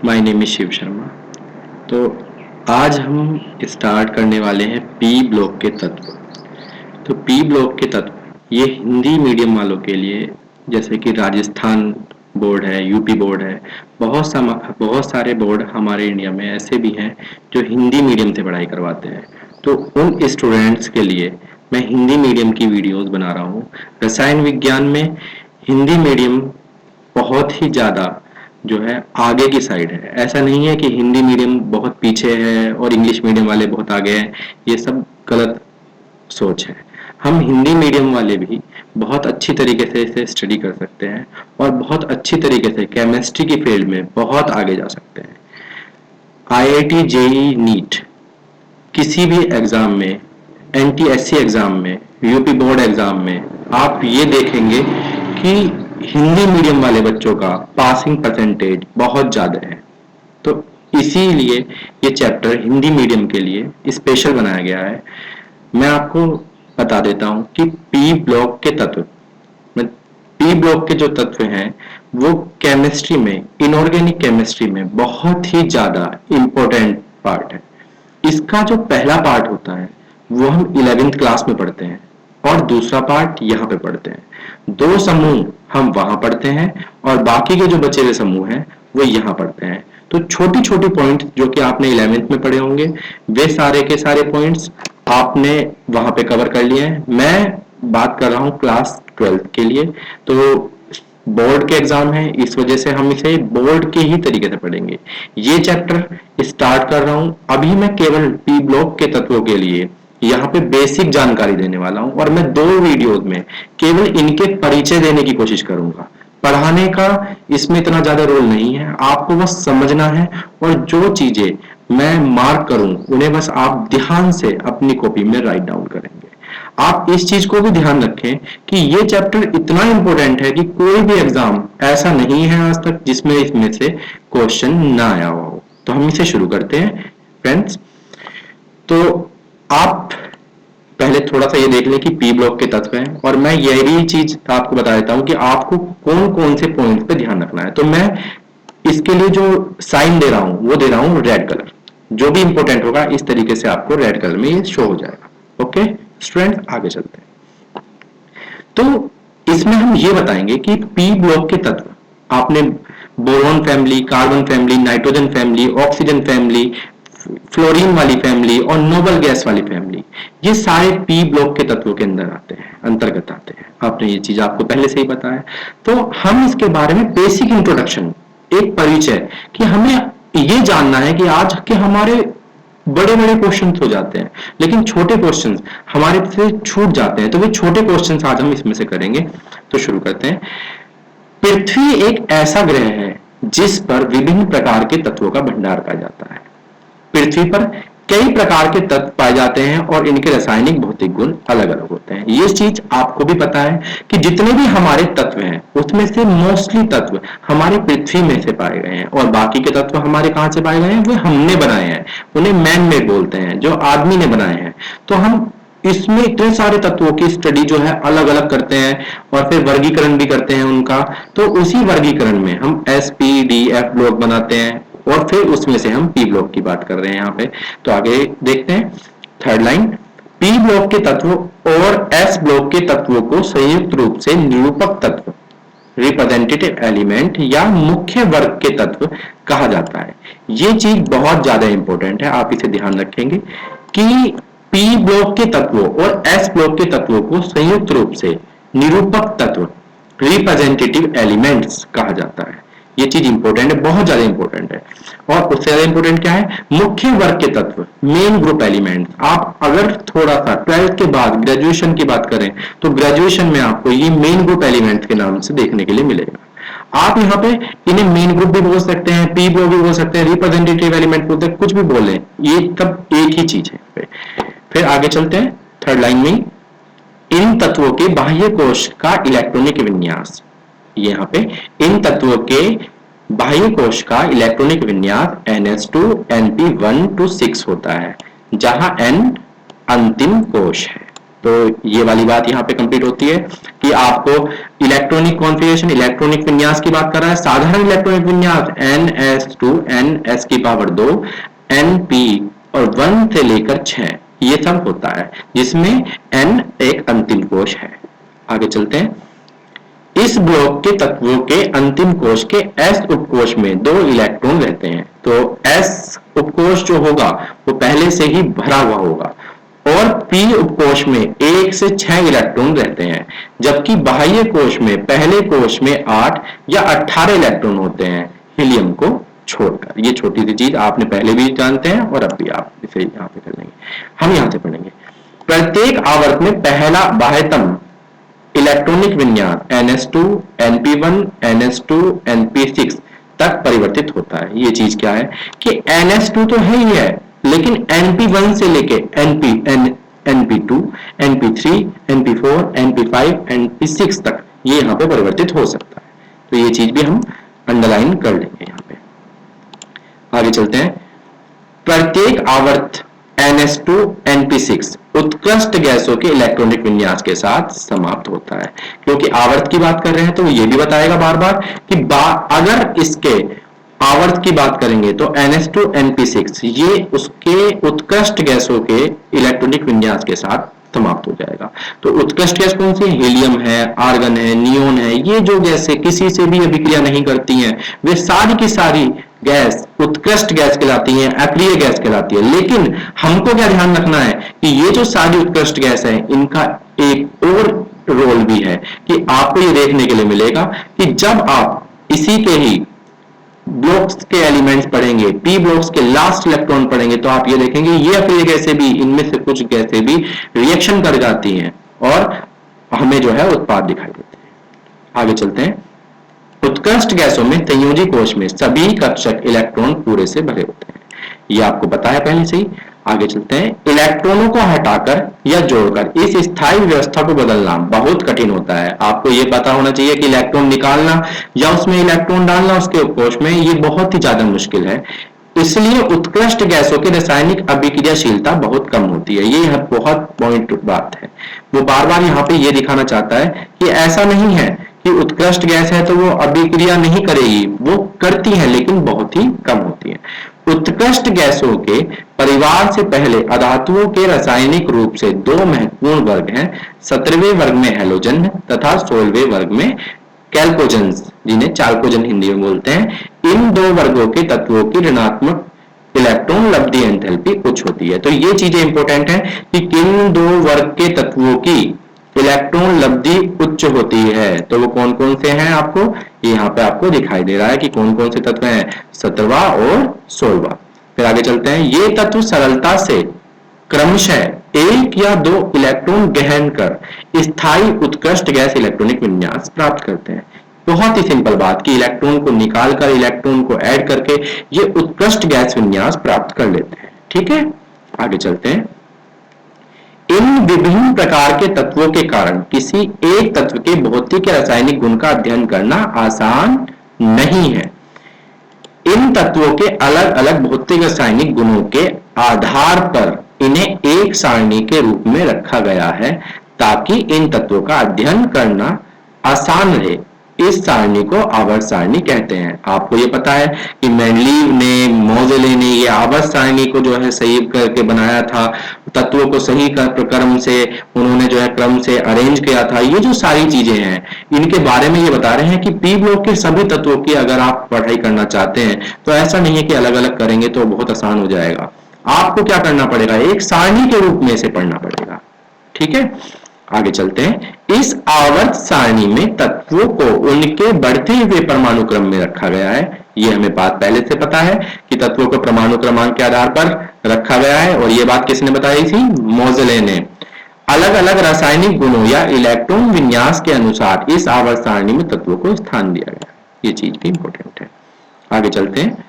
My name is Shiv Sharma. तो आज हम स्टार्ट करने वाले हैं पी ब्लॉक के तत्व। तो पी ब्लॉक के तत्व ये हिंदी मीडियम वालों के लिए, जैसे कि राजस्थान बोर्ड है, यूपी बोर्ड है, बहुत सारे बोर्ड हमारे इंडिया में ऐसे भी हैं जो हिंदी मीडियम से पढ़ाई करवाते हैं। तो उन स्टूडेंट्स के लिए मैं हिंदी मीडियम की वीडियोस बना रहा हूँ। रसायन विज्ञान में हिंदी मीडियम बहुत ही ज़्यादा जो है आगे की साइड है। ऐसा नहीं है कि हिंदी मीडियम बहुत पीछे है और इंग्लिश मीडियम वाले बहुत आगे हैं। ये सब गलत सोच है। हम हिंदी मीडियम वाले भी बहुत अच्छी तरीके से इसे स्टडी कर सकते हैं और बहुत अच्छी तरीके से केमिस्ट्री की फील्ड में बहुत आगे जा सकते हैं। आईआईटी जेईई नीट किसी भी एग्जाम में, एनटीएससी एग्जाम में, यूपी बोर्ड एग्जाम में आप ये देखेंगे कि हिंदी मीडियम वाले बच्चों का पासिंग परसेंटेज बहुत ज्यादा है। तो इसीलिए ये चैप्टर हिंदी मीडियम के लिए स्पेशल बनाया गया है। मैं आपको बता देता हूं कि पी ब्लॉक के तत्व, पी ब्लॉक के जो तत्व हैं वो केमिस्ट्री में, इनऑर्गेनिक केमिस्ट्री में बहुत ही ज्यादा इंपॉर्टेंट पार्ट है। इसका जो पहला पार्ट होता है वो हम 11th क्लास में पढ़ते हैं और दूसरा पार्ट यहाँ पे पढ़ते हैं। दो समूह हम वहां पढ़ते हैं और बाकी के जो बचे हुए समूह हैं वो यहाँ पढ़ते हैं। तो छोटी छोटी पॉइंट जो कि आपने 11th में पढ़े होंगे वे सारे के सारे पॉइंट्स आपने वहां पे कवर कर लिए हैं। मैं बात कर रहा हूँ क्लास 12th के लिए। तो बोर्ड के एग्जाम है, इस वजह से हम इसे बोर्ड के ही तरीके से पढ़ेंगे। ये चैप्टर स्टार्ट कर रहा हूं अभी मैं केवल पी ब्लॉक के तत्वों के लिए यहाँ पे बेसिक जानकारी देने वाला हूं और मैं 2 वीडियोस में केवल इनके परिचय देने की कोशिश करूंगा। पढ़ाने का इसमें इतना ज्यादा रोल नहीं है, आपको बस समझना है और जो चीजें मैं मार्क करूं उन्हें बस आप ध्यान से अपनी कॉपी में राइट डाउन करेंगे। आप इस चीज को भी ध्यान रखें कि ये चैप्टर इतना इंपॉर्टेंट है कि कोई भी एग्जाम ऐसा नहीं है आज तक जिसमें इसमें से क्वेश्चन ना आया हो। तो हम इसे शुरू करते हैं फ्रेंड्स। तो आप पहले थोड़ा सा ये देख लें कि पी ब्लॉक के तत्व हैं और मैं ये भी चीज आपको बता देता हूं कि आपको कौन कौन से पॉइंट पे ध्यान रखना है। तो मैं इसके लिए जो साइन दे रहा हूं वो दे रहा हूं रेड कलर। जो भी इंपॉर्टेंट होगा इस तरीके से आपको रेड कलर में ये शो हो जाएगा। ओके स्टूडेंट, आगे चलते हैं। तो इसमें हम ये बताएंगे कि पी ब्लॉक के तत्व आपने boron family, carbon family, nitrogen family, oxygen family, fluorine वाली फैमिली और नोबल गैस वाली फैमिली, ये सारे पी ब्लॉक के तत्वों के अंदर आते हैं, अंतर्गत आते हैं। आपने ये चीज आपको पहले से ही पता है। तो हम इसके बारे में बेसिक इंट्रोडक्शन, एक परिचय कि हमें ये जानना है कि आज के हमारे बड़े बड़े क्वेश्चन हो जाते हैं लेकिन छोटे क्वेश्चन हमारे से छूट जाते हैं। तो वे छोटे क्वेश्चन आज हम इसमें से करेंगे। तो शुरू करते हैं। पृथ्वी एक ऐसा ग्रह है जिस पर विभिन्न प्रकार के तत्वों का भंडार पाया जाता है। पृथ्वी पर कई प्रकार के तत्व पाए जाते हैं और इनके रासायनिक भौतिक गुण अलग अलग होते हैं। ये चीज आपको भी पता है कि जितने भी हमारे तत्व हैं उसमें से मोस्टली तत्व हमारी पृथ्वी में से पाए गए हैं और बाकी के तत्व हमारे कहां से पाए गए हैं, वो हमने बनाए हैं। उन्हें मैन मेड बोलते हैं, जो आदमी ने बनाए हैं। तो हम इसमें इतने सारे तत्वों की स्टडी जो है अलग अलग करते हैं और फिर वर्गीकरण भी करते हैं उनका। तो उसी वर्गीकरण में हम S P D F block बनाते हैं और फिर उसमें से हम पी ब्लॉक की बात कर रहे हैं यहाँ पे। तो आगे देखते हैं। थर्ड लाइन, पी ब्लॉक के तत्व और एस ब्लॉक के तत्वों को संयुक्त रूप से निरूपक तत्व, रिप्रेजेंटेटिव एलिमेंट या मुख्य वर्ग के तत्व कहा जाता है। ये चीज बहुत ज्यादा इंपॉर्टेंट है, आप इसे ध्यान रखेंगे कि पी ब्लॉक के तत्वों और एस ब्लॉक के तत्वों को संयुक्त रूप से निरूपक तत्व, रिप्रेजेंटेटिव एलिमेंट्स कहा जाता है। ये चीज इंपॉर्टेंट है, बहुत ज्यादा इंपॉर्टेंट है। और उससे ज्यादा इंपॉर्टेंट क्या है, मुख्य वर्ग के तत्व, मेन ग्रुप एलिमेंट्स। आप अगर थोड़ा सा 12th के बाद ग्रेजुएशन की बात करें तो ग्रेजुएशन में आपको ये मेन ग्रुप एलिमेंट्स के नाम से देखने के लिए मिलेगा। आप यहाँ पे इन्हें मेन ग्रुप भी बोल सकते हैं, पी ब्लॉक भी बोल सकते हैं, रिप्रेजेंटेटिव एलिमेंट बोलते हैं, कुछ भी बोले, ये सब एक ही चीज है। फिर आगे चलते हैं। थर्ड लाइन में इन तत्वों के बाह्य कोश का इलेक्ट्रॉनिक विन्यास, यहाँ पे इन तत्वों के बाह्य कोश का इलेक्ट्रॉनिक विन्यास NH2 NP1 to 6 होता है, जहां N अंतिम कोश है। तो ये वाली बात यहाँ पे कंप्लीट होती है कि आपको इलेक्ट्रॉनिक कॉन्फ़िगरेशन, इलेक्ट्रॉनिक विन्यास की बात कर रहा है। साधारण इलेक्ट्रॉनिक विन्यास ns2 ns की पावर 2 np और 1 से लेकर 6 ये सब होता है, जिसमें n एक अंतिम कोश है। आगे चलते हैं। इस ब्लॉक के तत्वों के अंतिम कोश के s उपकोश में 2 इलेक्ट्रॉन रहते हैं। तो s उपकोश जो होगा वो पहले से ही भरा हुआ होगा और p उपकोश में 1 से 6 इलेक्ट्रॉन रहते हैं, जबकि बाह्य कोश में पहले कोश में 8 या 18 इलेक्ट्रॉन होते हैं हीलियम को छोड़कर। ये छोटी सी चीज आपने पहले भी जानते हैं और अब भी आप इसे यहाँ पे कर लेंगे। हम यहाँ से पढ़ेंगे। प्रत्येक आवर्त में पहला बाह्यतम इलेक्ट्रॉनिक विन्यास ns2 np1 ns2 np6 तक परिवर्तित होता है। ये चीज क्या है कि ns2 तो है ही है, लेकिन np1 से लेके np2 np3 np4 np5 np6 तक ये यहाँ पे परिवर्तित हो सकता है। तो ये चीज भी हम अंडरलाइन कर लेंगे यहाँ पे। आगे चलते हैं। प्रत्येक आवर्त ns2 np6 उत्कृष्ट गैसों के इलेक्ट्रॉनिक विन्यास के साथ समाप्त होता है। क्योंकि आवर्त की बात कर रहे हैं तो ये भी बताएगा बार बार कि अगर इसके आवर्त की बात करेंगे तो ns2 np6 ये उसके उत्कृष्ट गैसों के इलेक्ट्रॉनिक विन्यास के साथ समाप्त हो जाएगा। तो उत्कृष्ट गैस कौन सी? हीलियम है, आर्गन है, नियोन है। ये जो गैसें किसी से भी अभिक्रिया नहीं करती हैं, वे सारी की सारी गैस उत्कृष्ट गैस कहलाती हैं, अप्रिय गैस कहलाती है। लेकिन हमको क्या ध्यान रखना है कि ये जो सारी उत्कृष्ट गैस है, इनका एक और रोल भी है कि आपको ये देखने के लिए मिलेगा कि जब आप इसी के ही ब्लॉक्स के एलिमेंट्स पढ़ेंगे, पी ब्लॉक्स के लास्ट इलेक्ट्रॉन पढ़ेंगे, तो आप ये देखेंगे ये अप्रिय गैसें भी, इनमें से कुछ गैसें भी रिएक्शन कर जाती हैं और हमें जो है उत्पाद दिखाई देते हैं। आगे चलते हैं। उत्कृष्ट गैसों में संयोजी कोश में सभी कक्षक इलेक्ट्रॉन पूरे से भरे होते हैं। ये आपको पता है पहले से ही। आगे चलते हैं। इलेक्ट्रॉनों को हटाकर या जोड़कर इस स्थायी व्यवस्था को बदलना बहुत कठिन होता है। आपको ये पता होना चाहिए कि इलेक्ट्रॉन निकालना या उसमें इलेक्ट्रॉन डालना उसके उपकोश में, ये बहुत ही ज्यादा मुश्किल है। इसलिए उत्कृष्ट गैसों की रासायनिक अभिक्रियाशीलता बहुत कम होती है। ये बहुत पॉइंट बात है। वो बार बार यहाँ पे ये दिखाना चाहता है कि ऐसा नहीं है कि उत्कृष्ट गैस है तो वो अभिक्रिया नहीं करेगी, वो करती है लेकिन बहुत ही कम होती है। उत्कृष्ट गैसों के परिवार से पहले अधातुओं के रासायनिक रूप से 2 महत्वपूर्ण वर्ग हैं। 17वें वर्ग में हैलोजन तथा 16वें वर्ग में कैल्कोजन्स, जिन्हें चाल्कोजन हिंदी में बोलते हैं। इन 2 वर्गों के तत्वों की ऋणात्मक इलेक्ट्रॉन लब्धि एंथैल्पी उच्च होती है। तो ये चीजें इंपॉर्टेंट है कि किन 2 वर्ग के तत्वों की इलेक्ट्रॉन लब्धि उच्च होती है। तो वो कौन कौन से हैं आपको यहाँ पे आपको दिखाई दे रहा है कि कौन कौन से तत्व हैं, 17वां और 16वां। फिर आगे चलते हैं। ये तत्व सरलता से क्रमशः 1 या 2 इलेक्ट्रॉन गहन कर स्थायी उत्कृष्ट गैस इलेक्ट्रॉनिक विन्यास प्राप्त करते हैं। बहुत ही सिंपल बात कि इलेक्ट्रॉन को निकालकर इलेक्ट्रॉन को ऐड करके ये उत्कृष्ट गैस विन्यास प्राप्त कर लेते हैं। ठीक है, आगे चलते हैं। इन विभिन्न प्रकार के तत्वों के कारण किसी एक तत्व के भौतिक या रासायनिक गुण का अध्ययन करना आसान नहीं है। इन तत्वों के अलग अलग भौतिक रासायनिक गुणों के आधार पर इन्हें एक सारणी के रूप में रखा गया है ताकि इन तत्वों का अध्ययन करना आसान रहे। इस सारणी को आवर्त सारणी कहते हैं। आपको ये पता है कि मेंडलीव ने, मोज़ेले ने ये आवर्त सारणी को जो है सही करके बनाया था। तत्वों को सही क्रम से उन्होंने जो है क्रम से अरेंज किया था। ये जो सारी चीजें हैं इनके बारे में ये बता रहे हैं कि पी ब्लॉक के सभी तत्वों की अगर आप पढ़ाई करना चाहते हैं तो ऐसा नहीं है कि अलग अलग करेंगे तो बहुत आसान हो जाएगा। आपको क्या करना पड़ेगा, एक सारणी के रूप में इसे पढ़ना पड़ेगा। ठीक है, आगे चलते हैं। इस आवर्त सारणी में तत्वों को उनके बढ़ते हुए परमाणु क्रम में रखा गया है। ये हमें बात पहले से पता है कि तत्वों को परमाणु क्रमांक के आधार पर रखा गया है, और ये बात किसने बताई थी, मोज़ेले ने। अलग अलग रासायनिक गुणों या इलेक्ट्रॉन विन्यास के अनुसार इस आवर्त सारणी में तत्वों को स्थान दिया गया। ये चीज भी इंपॉर्टेंट है। आगे चलते हैं।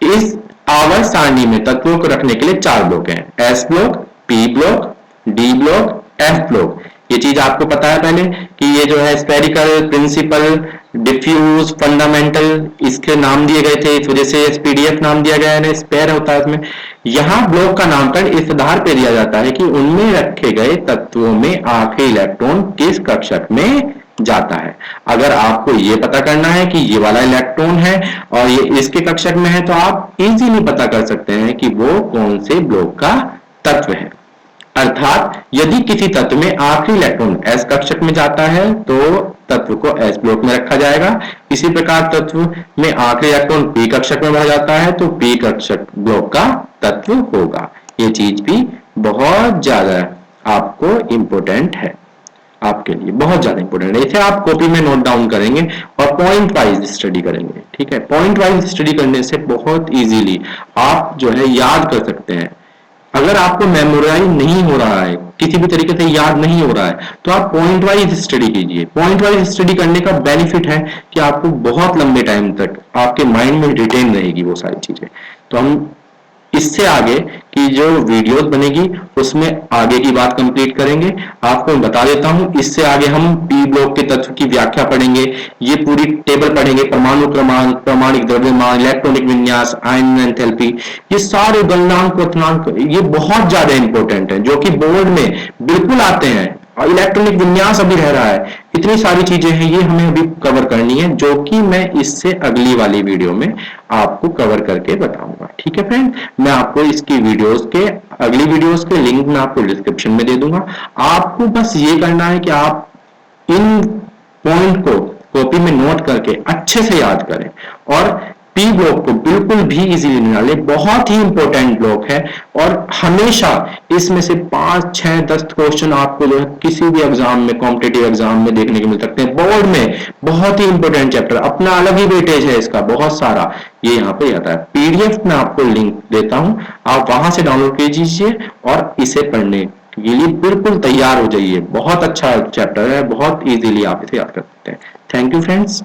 इस आवर्त सारणी में तत्वों को रखने के लिए 4 ब्लॉक हैं, S block, P block, D block, F block. ये चीज आपको पता है पहले कि ये जो है स्पेरिकल, प्रिंसिपल, डिफ्यूज, फंडामेंटल, इसके नाम दिए गए थे, इस वजह से एसपीडीएफ नाम दिया गया है ना, स्पेयर होता है इसमें। यहाँ ब्लॉक का नामकरण इस आधार पर दिया जाता है कि उनमें रखे गए तत्वों में आखिरी इलेक्ट्रॉन किस कक्षक में जाता है। अगर आपको ये पता करना है कि ये वाला इलेक्ट्रॉन है और ये इसके कक्षक में है, तो आप इजीली पता कर सकते हैं कि वो कौन से ब्लॉक का तत्व है। अर्थात यदि किसी तत्व में आखिरी इलेक्ट्रॉन एस कक्षक में जाता है तो तत्व को एस ब्लॉक में रखा जाएगा। इसी प्रकार तत्व में आखिरी इलेक्ट्रॉन पी कक्षक में भरा जाता है तो पी कक्षक ब्लॉक का तत्व होगा। ये चीज भी बहुत ज्यादा आपको इंपोर्टेंट है, आपके लिए बहुत ज्यादा इंपोर्टेंट है। इसे आप कॉपी में नोट डाउन करेंगे और पॉइंट वाइज स्टडी करेंगे। ठीक है, पॉइंट वाइज स्टडी करने से बहुत इजीली आप जो है याद कर सकते हैं। अगर आपको मेमोराइज नहीं हो रहा है, किसी भी तरीके से याद नहीं हो रहा है, तो आप पॉइंट वाइज स्टडी कीजिए। पॉइंट वाइज स्टडी करने का बेनिफिट है कि आपको बहुत लंबे टाइम तक आपके माइंड में रिटेन रहेगी वो सारी चीजें। तो हम इससे आगे की जो वीडियोस बनेगी उसमें आगे की बात कंप्लीट करेंगे। आपको बता देता हूं, इससे आगे हम पी ब्लॉक के तत्व की व्याख्या पढ़ेंगे, ये पूरी टेबल पढ़ेंगे, परमाणु क्रमांक, प्रामाणिक द्रव्यमान, इलेक्ट्रॉनिक विन्यास, आयन एंथैल्पी, ये सारे गलनांक क्वथनांक ये बहुत ज्यादा इंपॉर्टेंट है, जो कि बोर्ड में बिल्कुल आते हैं। और इलेक्ट्रॉनिक विन्यास अभी रह रहा है, इतनी सारी चीजें हैं, ये हमें अभी कवर करनी है, जो कि मैं इससे अगली वाली वीडियो में आपको कवर करके बताऊंगा। ठीक है फ्रेंड, मैं आपको इसकी वीडियोस के अगली वीडियोस के लिंक मैं आपको डिस्क्रिप्शन में दे दूंगा। आपको बस ये करना है कि आप इन पॉइंट को कॉपी में नोट करके अच्छे से याद करें और पी ब्लॉक को बिल्कुल भी इजीली निकाले। बहुत ही इंपॉर्टेंट ब्लॉक है और हमेशा इसमें से 5, 6, 10 क्वेश्चन आपको जो है किसी भी एग्जाम में, कॉम्पिटिटिव एग्जाम में देखने को मिल सकते हैं। बोर्ड में बहुत ही इंपॉर्टेंट चैप्टर, अपना अलग ही वेटेज है इसका बहुत सारा, ये यहाँ पे आता है। पीडीएफ में आपको लिंक देता हूं, आप वहां से डाउनलोड कीजिए और इसे पढ़ने के लिए बिल्कुल तैयार हो जाइए। बहुत अच्छा चैप्टर है, बहुत इजीली आप इसे याद कर सकते हैं। Thank you friends.